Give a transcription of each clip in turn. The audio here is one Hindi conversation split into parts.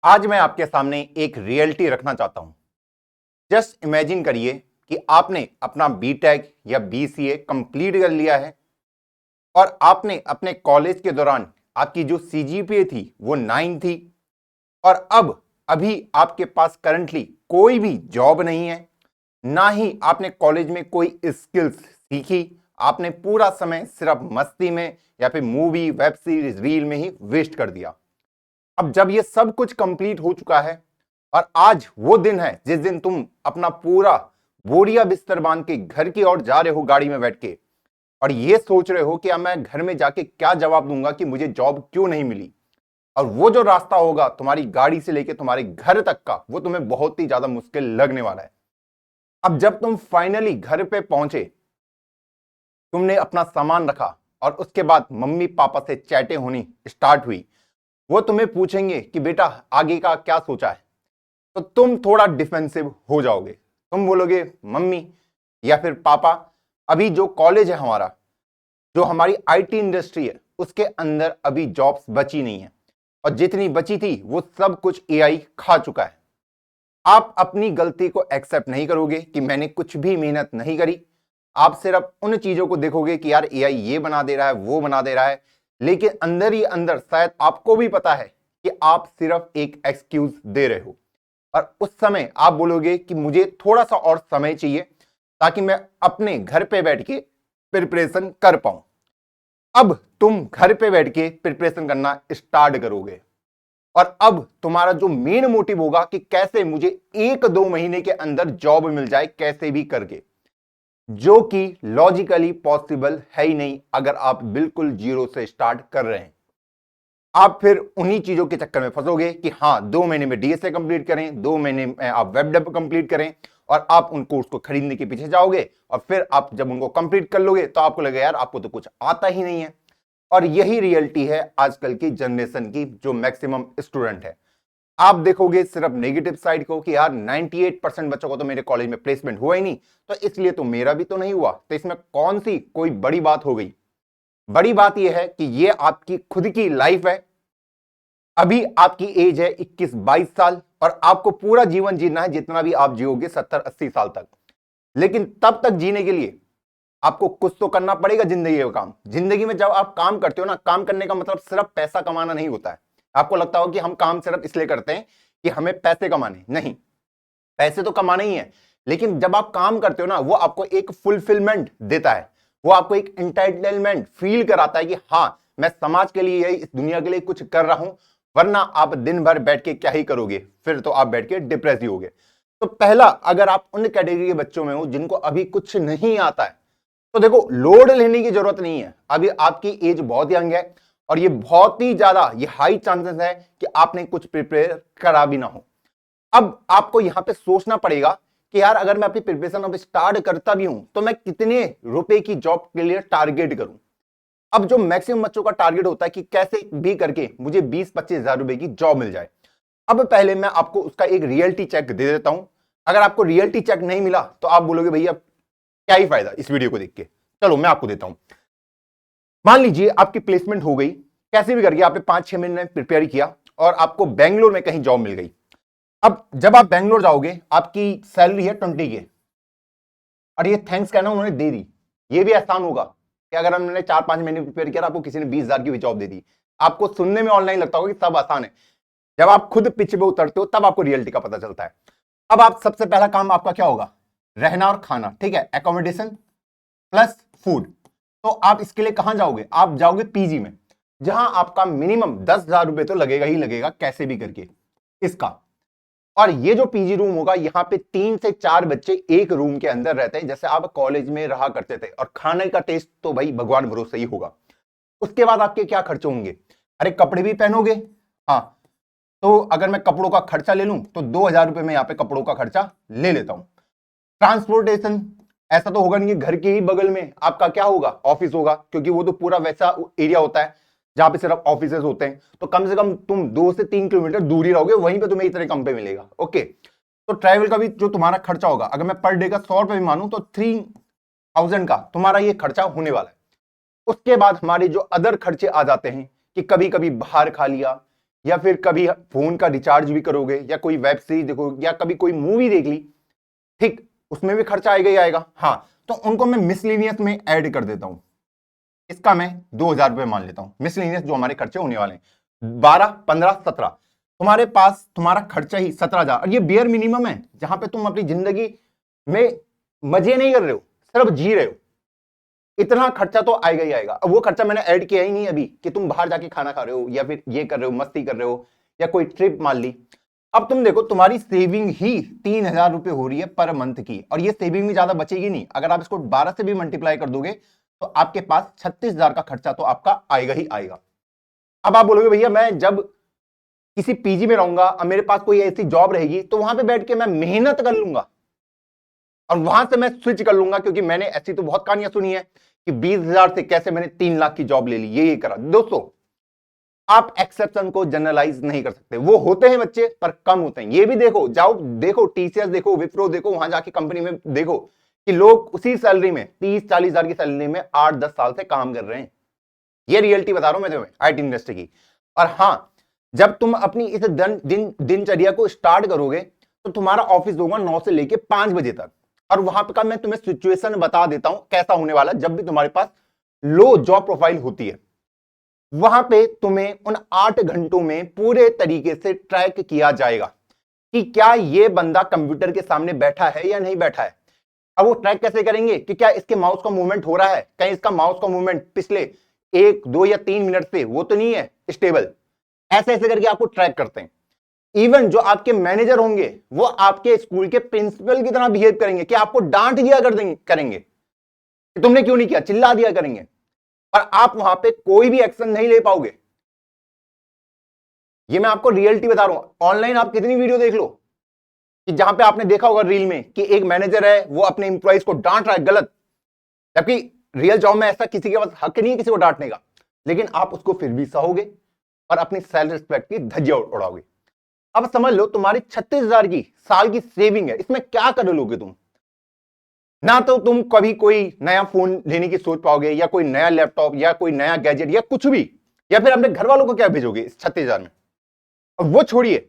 आज मैं आपके सामने एक रियलिटी रखना चाहता हूं। जस्ट इमेजिन करिए कि आपने अपना बीटेक या बीसीए कंप्लीट कर लिया है और आपने अपने कॉलेज के दौरान आपकी जो सीजीपीए थी वो 9 थी और अब अभी आपके पास करंटली कोई भी जॉब नहीं है, ना ही आपने कॉलेज में कोई स्किल्स सीखी। आपने पूरा समय सिर्फ मस्ती में या फिर मूवी, वेब सीरीज, रील में ही वेस्ट कर दिया। अब जब ये सब कुछ कंप्लीट हो चुका है और आज वो दिन है जिस दिन तुम अपना पूरा बोरिया बिस्तर बांध के घर की ओर जा रहे हो गाड़ी में बैठ के और ये सोच रहे हो कि अब मैं घर में जाके क्या जवाब दूंगा कि मुझे जॉब क्यों नहीं मिली। और वो जो रास्ता होगा तुम्हारी गाड़ी से लेके तुम्हारे घर तक का, वो तुम्हें बहुत ही ज्यादा मुश्किल लगने वाला है। अब जब तुम फाइनली घर पे पहुंचे, तुमने अपना सामान रखा और उसके बाद मम्मी पापा से चैटें होनी स्टार्ट हुई। वो तुम्हें पूछेंगे कि बेटा आगे का क्या सोचा है, तो तुम थोड़ा डिफेंसिव हो जाओगे। तुम बोलोगे मम्मी या फिर पापा, अभी जो कॉलेज है हमारा, जो हमारी आईटी इंडस्ट्री है, उसके अंदर अभी जॉब्स बची नहीं है और जितनी बची थी वो सब कुछ एआई खा चुका है। आप अपनी गलती को एक्सेप्ट नहीं करोगे कि मैंने कुछ भी मेहनत नहीं करी। आप सिर्फ उन चीजों को देखोगे कि यार एआई ये बना दे रहा है, वो बना दे रहा है, लेकिन अंदर ही अंदर शायद आपको भी पता है कि आप सिर्फ एक एक्सक्यूज दे रहे हो। और उस समय आप बोलोगे कि मुझे थोड़ा सा और समय चाहिए ताकि मैं अपने घर पे बैठ के प्रिपरेशन कर पाऊं। अब तुम घर पे बैठ के प्रिपरेशन करना स्टार्ट करोगे और अब तुम्हारा जो मेन मोटिव होगा कि कैसे मुझे 1-2 महीने के अंदर जॉब मिल जाए, कैसे भी करके, जो कि लॉजिकली पॉसिबल है ही नहीं अगर आप बिल्कुल जीरो से स्टार्ट कर रहे हैं। आप फिर उन्हीं चीजों के चक्कर में फंसोगे कि हाँ 2 महीने में डीएसए कंप्लीट करें, 2 महीने में आप वेब डेव कंप्लीट करें और आप उन कोर्स को खरीदने के पीछे जाओगे और फिर आप जब उनको कंप्लीट कर लोगे तो आपको लगेगा यार आपको तो कुछ आता ही नहीं है। और यही रियलिटी है आजकल की जनरेशन की, जो मैक्सिमम स्टूडेंट है। आप देखोगे सिर्फ नेगेटिव साइड को कि यार 98% बच्चों को तो मेरे कॉलेज में प्लेसमेंट हुआ ही नहीं, तो इसलिए तो मेरा भी तो नहीं हुआ, तो इसमें कौन सी कोई बड़ी बात हो गई। बड़ी बात यह है कि ये आपकी खुद की लाइफ है। अभी आपकी एज है 21-22 साल और आपको पूरा जीवन जीना है, जितना भी आप जियोगे 70-80 साल तक। लेकिन तब तक जीने के लिए आपको कुछ तो करना पड़ेगा जिंदगी का काम। जिंदगी में जब आप काम करते हो ना, काम करने का मतलब सिर्फ पैसा कमाना नहीं होता है। आपको लगता हो कि हम काम सिर्फ इसलिए करते हैं कि हमें पैसे कमाने, नहीं, पैसे तो कमाने ही है, लेकिन जब आप काम करते हो ना, वो आपको एक फुलफिलमेंट देता है, वो आपको एक एंटाइटलमेंट फील कराता है कि हाँ मैं समाज के लिए, इस दुनिया के लिए कुछ कर रहा हूं। वरना आप दिन भर बैठ के क्या ही करोगे, फिर तो आप बैठ के डिप्रेस ही होगे। तो पहला, अगर आप उन कैटेगरी के बच्चों में हो जिनको अभी कुछ नहीं आता है, तो देखो लोड लेने की जरूरत नहीं है। अभी आपकी एज बहुत यंग है और ये बहुत ही ज्यादा, ये हाई चांसेस है कि आपने कुछ प्रिपेयर करा भी ना हो। अब आपको यहां पे सोचना पड़ेगा कि यार अगर मैं अपनी प्रिपरेशन अब स्टार्ट करता भी हूं तो मैं कितने रुपए की जॉब के लिए टारगेट करूं। अब जो मैक्सिमम बच्चों का टारगेट होता है कि कैसे भी करके मुझे 20-25 हजार रुपए की जॉब मिल जाए। अब पहले मैं आपको उसका एक रियलिटी चेक दे देता हूं। अगर आपको रियलिटी चेक नहीं मिला तो आप बोलोगे भैया क्या ही फायदा इस वीडियो को देख के। चलो मैं आपको देता हूं। मान लीजिए आपकी प्लेसमेंट हो गई, कैसे भी करके आपने 5-6 महीने प्रिपेयर किया और आपको बेंगलोर में कहीं जॉब मिल गई। अब जब आप बेंगलोर जाओगे, आपकी सैलरी है 20 के और ये थैंक्स कहना उन्होंने दे दी। ये भी आसान होगा कि अगर हमने 4-5 महीने प्रिपेयर किया, आपको किसी ने 20 हजार की भी जॉब दे दी। आपको सुनने में ऑनलाइन लगता होगा कि सब आसान है, जब आप खुद पिच पे उतरते हो तब आपको रियलिटी का पता चलता है। अब आप सबसे पहला काम आपका क्या होगा, रहना और खाना, ठीक है, एकोमोडेशन प्लस फूड। तो आप इसके लिए कहां जाओगे, आप जाओगे पीजी में, जहां आपका मिनिमम 10,000 रुपए तो लगेगा ही लगेगा कैसे भी करके इसका। और ये जो पीजी रूम होगा, यहां पे 3 से 4 बच्चे एक रूम के अंदर रहते हैं, जैसे आप कॉलेज में रहा करते थे। और खाने का टेस्ट तो भाई भगवान भरोसे ही होगा। उसके बाद आपके क्या खर्चे होंगे, अरे कपड़े भी पहनोगे। हाँ, तो अगर मैं कपड़ों का खर्चा ले लूं तो 2,000 रुपए में यहां पे कपड़ों का खर्चा ले लेता हूं। ट्रांसपोर्टेशन, ऐसा तो होगा नहीं कि घर के ही बगल में आपका क्या होगा, ऑफिस होगा, क्योंकि वो तो पूरा वैसा एरिया होता है जहां पे सिर्फ ऑफिसेज होते हैं। तो कम से कम तुम 2 से 3 किलोमीटर दूर ही रहोगे, वहीं पे तुम्हें इतने कम पे मिलेगा। ओके, तो ट्रैवल का भी जो तुम्हारा खर्चा होगा, अगर मैं पर डे का 100 रुपए भी मानूं तो 3,000 का तुम्हारा ये खर्चा होने वाला है। उसके बाद हमारे जो अदर खर्चे आ जाते हैं कि कभी कभी बाहर खा लिया या फिर कभी फोन का रिचार्ज भी करोगे, या कोई वेब सीरीज देखोगे, या कभी कोई मूवी देख ली, ठीक, उसमें भी खर्चा आएगा ही आएगा। हाँ, तो उनको मैं मिसलेनियस में ऐड कर देता हूं। इसका मैं 2,000 रुपए मान लेता हूं मिसलेनियस जो हमारे खर्चे होने वाले हैं। 12, 15, 17, तुम्हारे पास तुम्हारा खर्चा ही 17,000, और ये बियर मिनिमम है जहां पे तुम अपनी जिंदगी में मजे नहीं कर रहे हो, सिर्फ जी रहे हो। इतना खर्चा तो आएगा ही आएगा। अब वो खर्चा मैंने ऐड किया ही नहीं अभी कि तुम बाहर जाके खाना खा रहे हो, या फिर ये कर रहे हो, मस्ती कर रहे हो, या कोई ट्रिप मान ली। अब तुम देखो, तुम्हारी सेविंग ही 3,000 रुपए हो रही है पर मंथ की, और ये सेविंग में ज्यादा बचेगी नहीं। अगर आप इसको 12 से भी मल्टीप्लाई कर दोगे तो आपके पास 36,000 का खर्चा तो आपका आएगा ही आएगा। अब आप बोलोगे भैया मैं जब किसी पीजी में रहूंगा और मेरे पास कोई ऐसी जॉब रहेगी तो वहां पे बैठ के मैं मेहनत कर लूंगा और वहां से मैं स्विच कर लूंगा, क्योंकि मैंने ऐसी तो बहुत कहानियां सुनी है कि 20,000 से कैसे मैंने 3 लाख की जॉब ले ली, ये करा। दोस्तों, आप एक्सेप्शन को जनरलाइज नहीं कर सकते। वो होते हैं बच्चे पर कम होते हैं। ये भी देखो, जाओ देखो, टीसीएस देखो, विप्रो देखो, वहां जाके कंपनी में देखो कि लोग उसी सैलरी में 30-40 हजार की सैलरी में 8-10 साल से काम कर रहे हैं। ये रियलिटी बता रहा हूं मैं तुम्हें आईटी इंडस्ट्री की। और हां, जब तुम अपनी इस दिनचर्या को स्टार्ट करोगे तो तुम्हारा ऑफिस होगा 9 से लेके 5 बजे तक, और वहां पर का मैं तुम्हें सिचुएशन बता देता हूं कैसा होने वाला जब भी तुम्हारे पास लो जॉब प्रोफाइल होती है। वहां पे तुम्हें उन 8 घंटों में पूरे तरीके से ट्रैक किया जाएगा कि क्या ये बंदा कंप्यूटर के सामने बैठा है या नहीं बैठा है। अब वो ट्रैक कैसे करेंगे कि क्या इसके माउस का मूवमेंट हो रहा है, कहीं इसका माउस का मूवमेंट पिछले 1, 2 या 3 मिनट से वो तो नहीं है स्टेबल। ऐसे ऐसे करके आपको ट्रैक करते हैं। इवन जो आपके मैनेजर होंगे वो आपके स्कूल के प्रिंसिपल की तरह बिहेव करेंगे कि आपको डांट दिया करेंगे कि तुमने क्यों नहीं किया, चिल्ला दिया करेंगे, और आप वहां पे कोई भी एक्शन नहीं ले पाओगे। ये मैं आपको रियलिटी बता रहा हूं। ऑनलाइन आप कितनी वीडियो देख लो कि जहां पे आपने देखा होगा रील में कि एक मैनेजर है वो अपने इंप्लॉइज को डांट रहा है गलत, जबकि रियल जॉब में ऐसा किसी के पास हक नहीं है किसी को डांटने का, लेकिन आप उसको फिर भी सहोगे और अपनी सेल्फ रिस्पेक्ट की धज्जियां उड़ाओगे। अब समझ लो, तुम्हारी 36,000 की साल की सेविंग है, इसमें क्या कर लोगे तुम? ना तो तुम कभी कोई नया फोन लेने की सोच पाओगे, या कोई नया लैपटॉप, या कोई नया गैजेट, या कुछ भी, या फिर अपने घर वालों को क्या भेजोगे इस 36,000 में। और वो छोड़िए,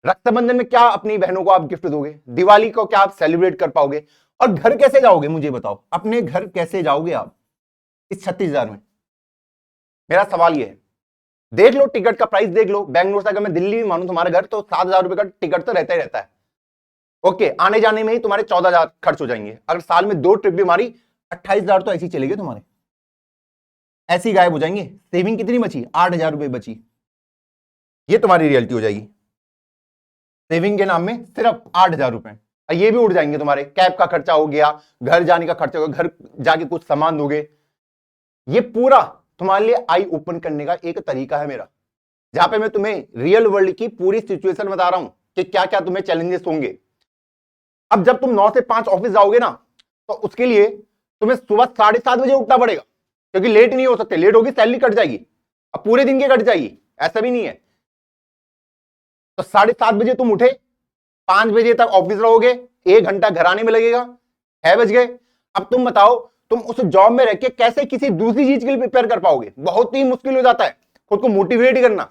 रक्षाबंधन में क्या अपनी बहनों को आप गिफ्ट दोगे, दिवाली को क्या आप सेलिब्रेट कर पाओगे, और घर कैसे जाओगे मुझे बताओ, अपने घर कैसे जाओगे आप इस 36,000 में? मेरा सवाल यह है। देख लो, टिकट का प्राइस देख लो। बैंगलोर से अगर मैं दिल्ली में मानूं तुम्हारा घर, तो 7,000 रुपए का टिकट तो रहता ही रहता है। ओके, आने जाने में ही तुम्हारे 14,000 खर्च हो जाएंगे। अगर साल में 2 ट्रिप भी मारी, 28,000 तो ऐसी चलेगी तुम्हारे, ऐसी गायब हो जाएंगे। सेविंग कितनी बची? 8,000 रुपए बची। ये तुम्हारी रियलिटी हो जाएगी। सेविंग के नाम में सिर्फ 8,000 रुपए, ये भी उड़ जाएंगे तुम्हारे। कैब का खर्चा हो गया, घर जाने का खर्चा हो गया, घर जाके कुछ सामान दोगे। ये पूरा तुम्हारे लिए आई ओपन करने का एक तरीका है मेरा, जहां पे मैं तुम्हें रियल वर्ल्ड की पूरी सिचुएशन बता रहा हूं कि क्या क्या तुम्हें चैलेंजेस होंगे। अब जब तुम 9 से 5 ऑफिस जाओगे ना, तो उसके लिए तुम्हें सुबह 7:30 बजे उठना पड़ेगा, क्योंकि लेट नहीं हो सकते। लेट होगी सैलरी कट जाएगी, अब पूरे दिन की कट जाएगी, ऐसा भी नहीं है। तो 7:30 बजे तुम उठे, 5 बजे तक ऑफिस रहोगे, 1 घंटा घर आने में लगेगा, 6 बज गए। अब तुम बताओ, तुम उस जॉब में रह के कैसे किसी दूसरी चीज के लिए प्रिपेयर कर पाओगे? बहुत ही मुश्किल हो जाता है खुद को मोटिवेट करना।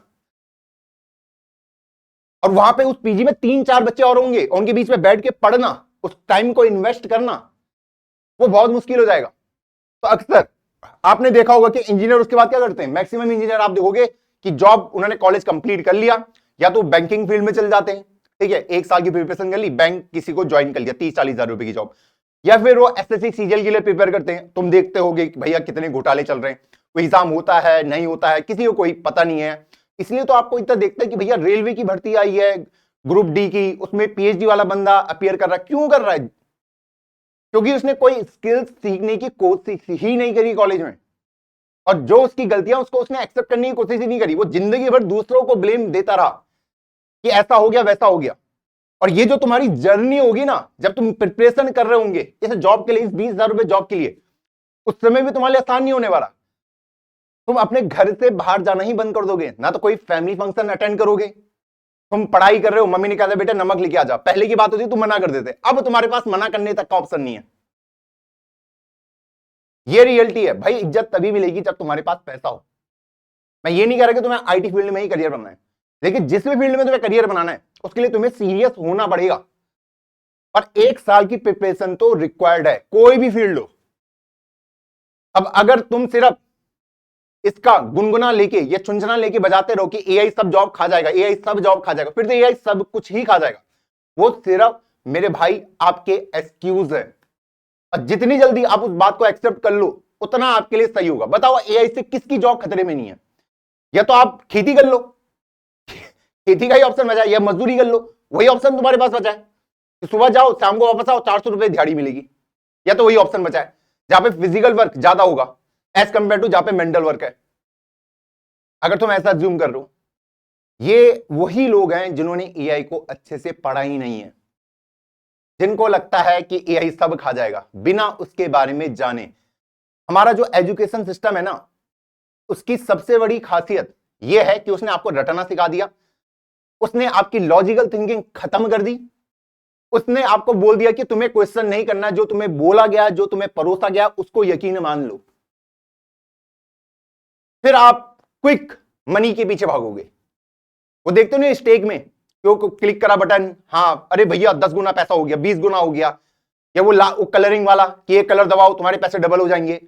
और वहां पे उस पीजी में 3-4 बच्चे और होंगे, उनके बीच में बैठ के पढ़ना, उस टाइम को इन्वेस्ट करना, वो बहुत मुश्किल हो जाएगा। तो अक्सर आपने देखा होगा कि इंजीनियर उसके बाद क्या करते हैं। मैक्सिमम इंजीनियर आप देखोगे कि जॉब उन्होंने कॉलेज कंप्लीट कर लिया, या तो बैंकिंग फील्ड में चल जाते हैं, ठीक है, 1 साल की प्रिपरेशन कर ली, बैंक किसी को ज्वाइन कर लिया, 30-40 हजार रुपए की जॉब, या फिर वो एसएससी सीजीएल के लिए प्रिपेयर करते हैं। तुम देखते होगे कि भैया कितने घोटाले चल रहे हैं, कोई एग्जाम होता है नहीं होता है, किसी को कोई पता नहीं है। इसलिए तो आपको इतना देखते हैं कि भैया रेलवे की भर्ती आई है, ग्रुप डी की, उसमें पीएचडी वाला बंदा अपियर कर रहा है। क्यों कर रहा है? क्योंकि उसने कोई स्किल्स सीखने की कोशिश ही नहीं करी कॉलेज में, और जो उसकी गलतियां उसको उसने एक्सेप्ट करने की कोशिश ही नहीं करी। वो जिंदगी भर दूसरों को ब्लेम देता रहा कि ऐसा हो गया वैसा हो गया। और ये जो तुम्हारी जर्नी होगी ना, जब तुम प्रिपरेशन कर रहे होंगे इस जॉब के लिए, इस 20,000 रुपए जॉब के लिए, उस समय भी तुम्हारे लिए आसान नहीं होने वाला। तुम अपने घर से बाहर जाना ही बंद कर दोगे, ना तो कोई फैमिली फंक्शन अटेंड करोगे। तुम पढ़ाई कर रहे हो, मम्मी ने कहा था बेटा नमक लेके आ जा, पहले की बात होती तुम मना कर देते, अब तुम्हारे पास मना करने तक का ऑप्शन नहीं है। ये रियलिटी है भाई। इज्जत तभी मिलेगी जब तुम्हारे पास पैसा हो। मैं ये नहीं कह रहा कि तुम्हें आईटी फील्ड में ही करियर बनना है, लेकिन जिस भी फील्ड में तुम्हें करियर बनाना है उसके लिए तुम्हें सीरियस होना पड़ेगा, और 1 साल की प्रिपरेशन तो रिक्वायर्ड है, कोई भी फील्ड हो। अब अगर तुम सिर्फ इसका गुनगुना लेके या चुनचुना लेके बजाते रहो कि एआई सब जॉब खा जाएगा, एआई सब जॉब खा जाएगा, फिर तो एआई सब कुछ ही खा जाएगा, वो सिर्फ मेरे भाई आपके एक्सक्यूज है। और जितनी जल्दी आप उस बात को एक्सेप्ट कर लो उतना आपके लिए सही होगा। बताओ एआई से किसकी जॉब खतरे में नहीं है? या तो आप खेती कर लो, खेती का ही ऑप्शन बचा है, या मजदूरी कर लो, वही ऑप्शन तुम्हारे पास बचा है। सुबह जाओ शाम को वापस आओ, 400 रुपए दिहाड़ी मिलेगी, या तो वही ऑप्शन बचा है जहां पे फिजिकल वर्क ज्यादा होगा एज कंपेयर टू जहां पे मेंटल वर्क है। अगर तुम ऐसा ज्यूम कर रहे हो, ये वही लोग हैं जिन्होंने एआई को अच्छे से पढ़ा ही नहीं है, जिनको लगता है कि एआई सब खा जाएगा बिना उसके बारे में जाने। हमारा जो एजुकेशन सिस्टम है ना, उसकी सबसे बड़ी खासियत यह है कि उसने आपको रटना सिखा दिया, उसने आपकी लॉजिकल थिंकिंग खत्म कर दी, उसने आपको बोल दिया कि तुम्हें क्वेश्चन नहीं करना, जो तुम्हें बोला गया, जो तुम्हें परोसा गया उसको यकीन मान लो। फिर आप क्विक मनी के पीछे भागोगे। वो देखते हो ना स्टेक में, क्यों क्लिक करा बटन, हाँ अरे भैया 10 गुना पैसा हो गया, 20 गुना हो गया, या वो कलरिंग वाला कि ये कलर दबाओ तुम्हारे पैसे डबल हो जाएंगे।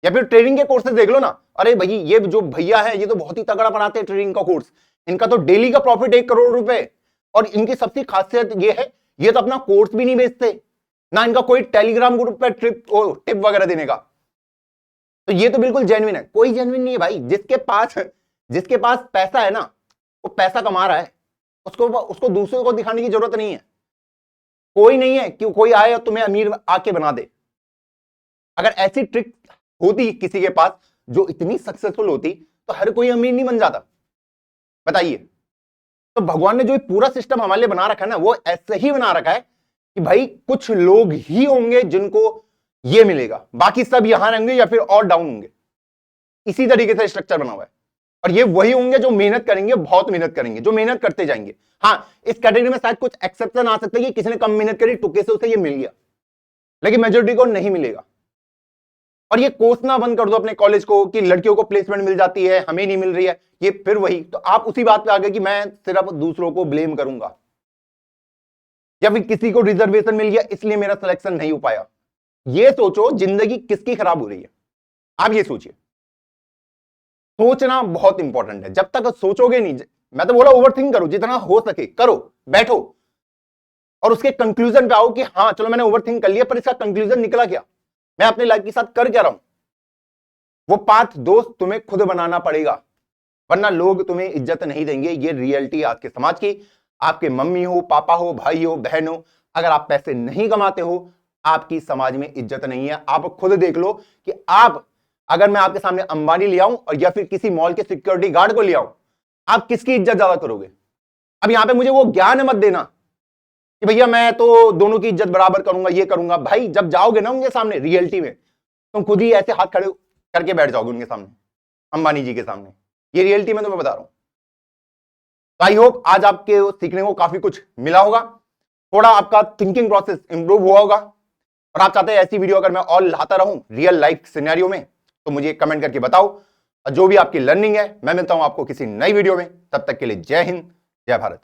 या फिर ट्रेडिंग के कोर्सेज देख लो ना, अरे भैया ये जो भैया है ये तो बहुत ही तगड़ा पढ़ाते हैं ट्रेडिंग का कोर्स, इनका तो डेली का प्रॉफिट 1 करोड़ रुपए, और इनकी सबसे खासियत ये है ये तो अपना कोर्स भी नहीं बेचते ना, इनका कोई टेलीग्राम ग्रुप पे टिप वगैरह देने का। तो ये तो बिल्कुल जेन्युइन है। कोई जेन्युइन नहीं है भाई। जिसके पास पैसा है ना, वो पैसा कमा रहा है, उसको दूसरों को दिखाने की जरूरत नहीं है। कोई नहीं है कि कोई आए और तुम्हें अमीर आके बना दे। अगर ऐसी ट्रिक होती किसी के पास जो इतनी सक्सेसफुल होती तो हर कोई अमीर नहीं बन जाता। बताइए। तो भगवान ने जो पूरा सिस्टम हमारे लिए बना रखा है ना, वो ऐसे ही बना रखा है कि भाई कुछ लोग ही होंगे जिनको ये मिलेगा, बाकी सब यहां रहेंगे या फिर और डाउन होंगे। इसी तरीके से स्ट्रक्चर बना हुआ है। और ये वही होंगे जो मेहनत करेंगे, बहुत मेहनत करेंगे, जो मेहनत करते जाएंगे। हाँ, इस कैटेगरी में शायद कुछ एक्सेप्शन आ सकते हैं कि किसी ने कम मेहनत करी, टुके से उसे ये मिल गया, लेकिन मेजोरिटी को नहीं मिलेगा। और ये कोसना बंद कर दो अपने कॉलेज को कि लड़कियों को प्लेसमेंट मिल जाती है, हमें नहीं मिल रही है। ये फिर वही, तो आप उसी बात पे आ गए कि मैं सिर्फ दूसरों को ब्लेम करूंगा, या फिर किसी को रिजर्वेशन मिल गया इसलिए मेरा सिलेक्शन नहीं हो पाया। ये सोचो जिंदगी किसकी खराब हो रही है, आप ये सोचिए। सोचना बहुत इंपॉर्टेंट है। जब तक सोचोगे नहीं, मैं तो बोला ओवरथिंक करो, जितना हो सके करो, बैठो और उसके कंक्लूजन पे आओ कि हाँ चलो मैंने ओवरथिंक कर लिया, पर इसका कंक्लूजन निकला क्या, मैं अपनी लाइफ के साथ कर क्या रहा हूं। वो पाथ दोस्त तुम्हें खुद बनाना पड़ेगा, वरना लोग तुम्हें इज्जत नहीं देंगे। ये रियलिटी आज के समाज की। आपके मम्मी हो, पापा हो, भाई हो, बहन हो, अगर आप पैसे नहीं कमाते हो, आपकी समाज में इज्जत नहीं है। आप खुद देख लो कि आप, अगर मैं आपके सामने अंबानी ले आऊं और या फिर किसी मॉल के सिक्योरिटी गार्ड को ले आऊं, आप किसकी इज्जत ज्यादा करोगे? अब यहां पे मुझे वो ज्ञान मत देना कि भैया मैं तो दोनों की इज्जत बराबर करूंगा, ये करूंगा। भाई जब जाओगे ना उनके सामने रियलिटी में, तुम खुद ही ऐसे हाथ खड़े करके बैठ जाओगे उनके सामने, अंबानी जी के सामने। ये रियलिटी में तुम्हें बता रहा हूं। तो आई होप आज आपके सीखने को काफी कुछ मिला होगा, थोड़ा आपका थिंकिंग प्रोसेस इंप्रूव हुआ होगा। और आप चाहते हैं ऐसी वीडियो अगर मैं और लाता रहूं रियल लाइफ सिनेरियो में, तो मुझे कमेंट करके बताओ। और जो भी आपकी लर्निंग है, मैं मिलता हूं आपको किसी नई वीडियो में। तब तक के लिए जय हिंद, जय भारत।